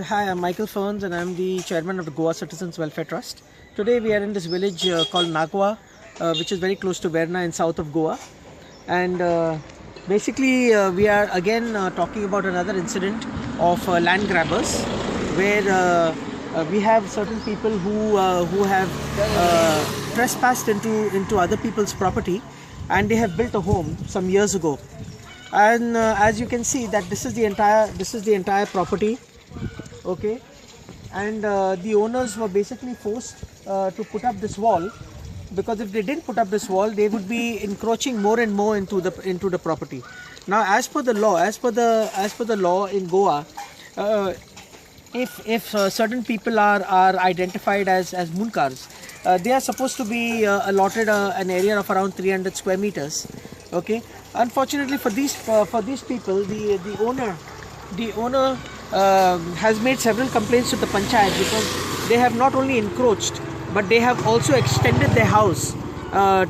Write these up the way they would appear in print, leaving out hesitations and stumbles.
Hi, I'm Michael Ferns and I'm the chairman of the Goa Citizens Welfare Trust. Today we are in this village called Nagwa, which is very close to Verna in south of Goa. And basically we are again talking about another incident of land grabbers where we have certain people who have trespassed into other people's property, and they have built a home some years ago. And as you can see that this is the entire property. Okay, and the owners were basically forced to put up this wall, because if they didn't put up this wall, they would be encroaching more and more into the property. Now, as per the law in Goa, if certain people are identified as Mundkars, they are supposed to be allotted an area of around 300 square meters. Okay, unfortunately for these people, the owner has made several complaints to the panchayat, because they have not only encroached but they have also extended their house,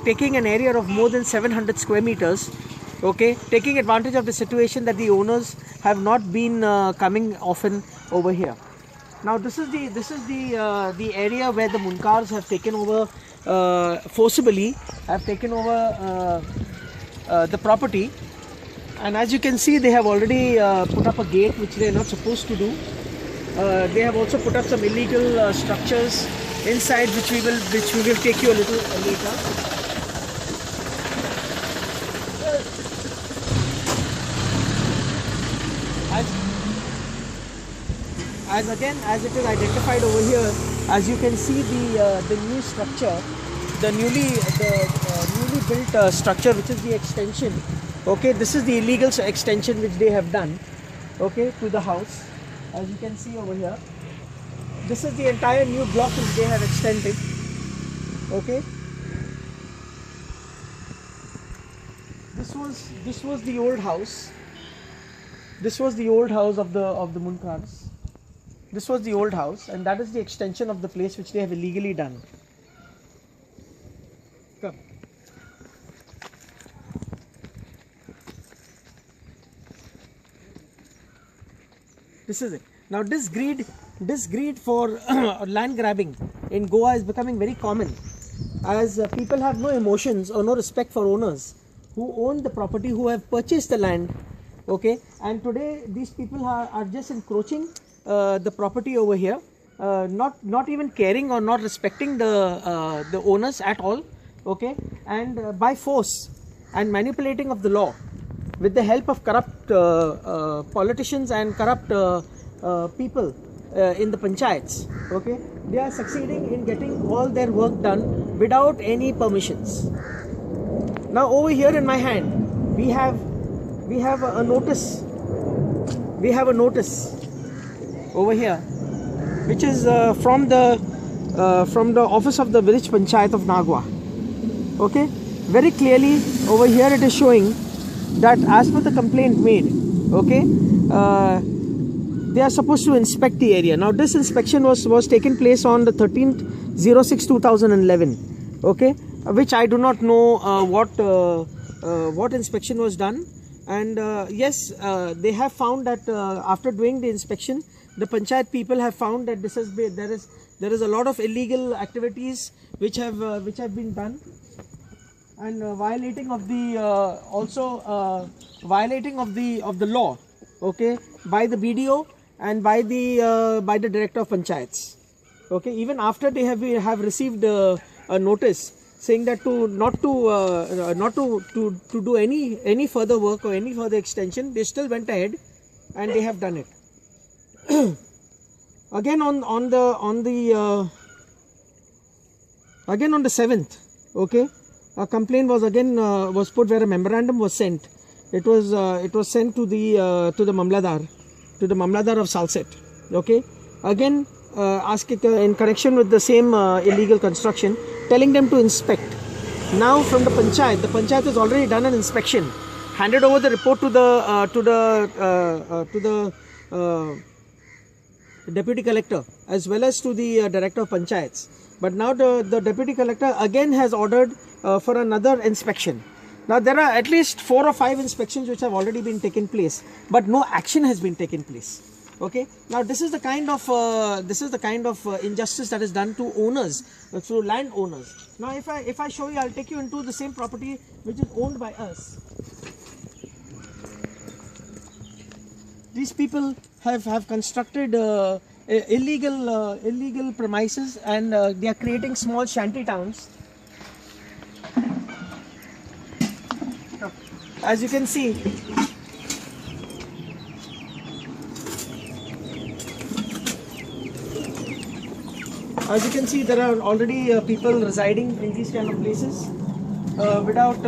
taking an area of more than 700 square meters. Okay, taking advantage of the situation that the owners have not been coming often over here. Now this is the area where the Mundkars have taken over forcibly, have taken over the property. And as you can see, they have already put up a gate which they are not supposed to do. They have also put up some illegal structures inside, which we will take you a little later. As it is identified over here, as you can see, the new structure, the newly built structure, which is the extension. Okay, this is the illegal extension which they have done, okay, to the house. As you can see over here, this is the entire new block which they have extended. Okay, this was the old house. This was the old house of the Mundkars. This was the old house, and that is the extension of the place which they have illegally done. Come. This is it. Now this greed for land grabbing in Goa is becoming very common, as people have no emotions or no respect for owners who own the property, who have purchased the land. Okay, and today these people are just encroaching the property over here, not even caring or not respecting the owners at all. Okay, and by force and manipulating of the law, with the help of corrupt politicians and corrupt people in the panchayats, okay, they are succeeding in getting all their work done without any permissions. Now over here in my hand, we have a notice. We have a notice over here, which is from the office of the village panchayat of Nagwa. Okay, very clearly over here it is showing that as per the complaint made, okay, they are supposed to inspect the area. Now this inspection was taken place on the 13/06/2011, okay, which I do not know what inspection was done. And yes, they have found that after doing the inspection, the panchayat people have found that there is a lot of illegal activities which have been done, and violating of the law, okay, by the BDO and by the director of panchayats. Okay, even after they have received a notice saying that not to do any further work or any further extension, they still went ahead and they have done it. Again on the 7th, okay, a complaint was put where a memorandum was sent. It was sent to the Mamladar of Salset. Okay, again asking in connection with the same illegal construction, telling them to inspect. Now from the panchayat has already done an inspection, handed over the report to the deputy collector as well as to the director of panchayats. But now the deputy collector again has ordered for another inspection. Now there are at least 4 or 5 inspections which have already been taken place, but no action has been taken place. Okay, now this is the kind of injustice that is done to owners, through land owners. Now if I show you, I'll take you into the same property which is owned by us. These people have constructed illegal premises, and they are creating small shanty towns. As you can see, there are already people residing in these kind of places without.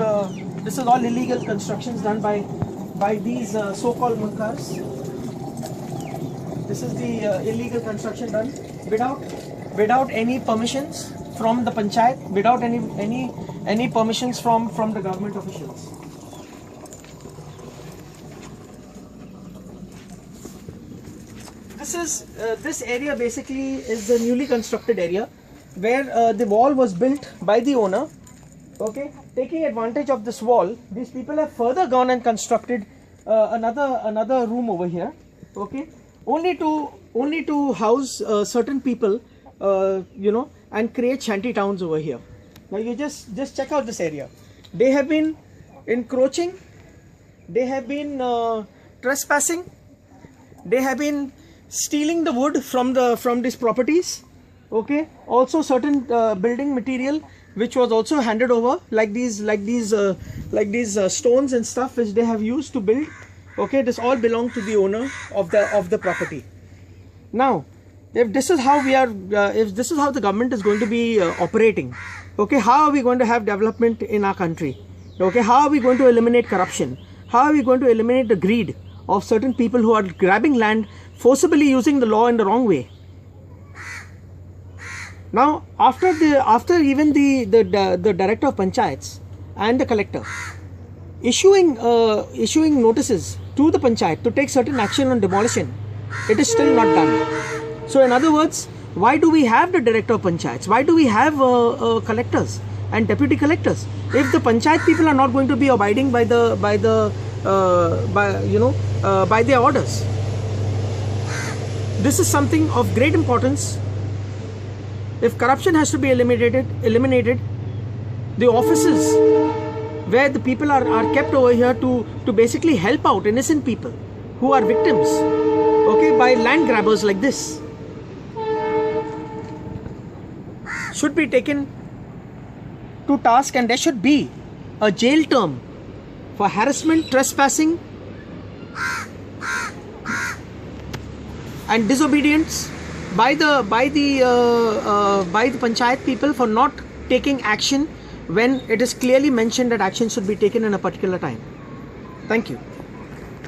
This is all illegal constructions done by these so-called Munkars. This is the illegal construction done without any permissions from the panchayat, without any permissions from the government officials. This area basically is the newly constructed area where the wall was built by the owner. Okay, taking advantage of this wall, these people have further gone and constructed another room over here. Okay, only to house certain people, and create shanty towns over here. Now you just check out this area. They have been encroaching, they have been trespassing, they have been stealing the wood from these properties. Okay, also certain building material which was also handed over, like these stones and stuff which they have used to build. Okay, this all belong to the owner of the property. Now, if this is how the government is going to be operating, okay, how are we going to have development in our country? Okay, how are we going to eliminate corruption? How are we going to eliminate the greed of certain people who are grabbing land forcibly using the law in the wrong way? Now, after even the director of panchayats and the collector issuing notices to the panchayat to take certain action on demolition, it is still not done. So in other words, why do we have the director of panchayats? Why do we have collectors and deputy collectors if the panchayat people are not going to be abiding by their orders? This is something of great importance. If corruption has to be eliminated, the offices where the people are kept over here to basically help out innocent people who are victims, okay, by land grabbers like this, should be taken to task, and there should be a jail term for harassment, trespassing and disobedience by the panchayat people for not taking action when it is clearly mentioned that action should be taken in a particular time. Thank you.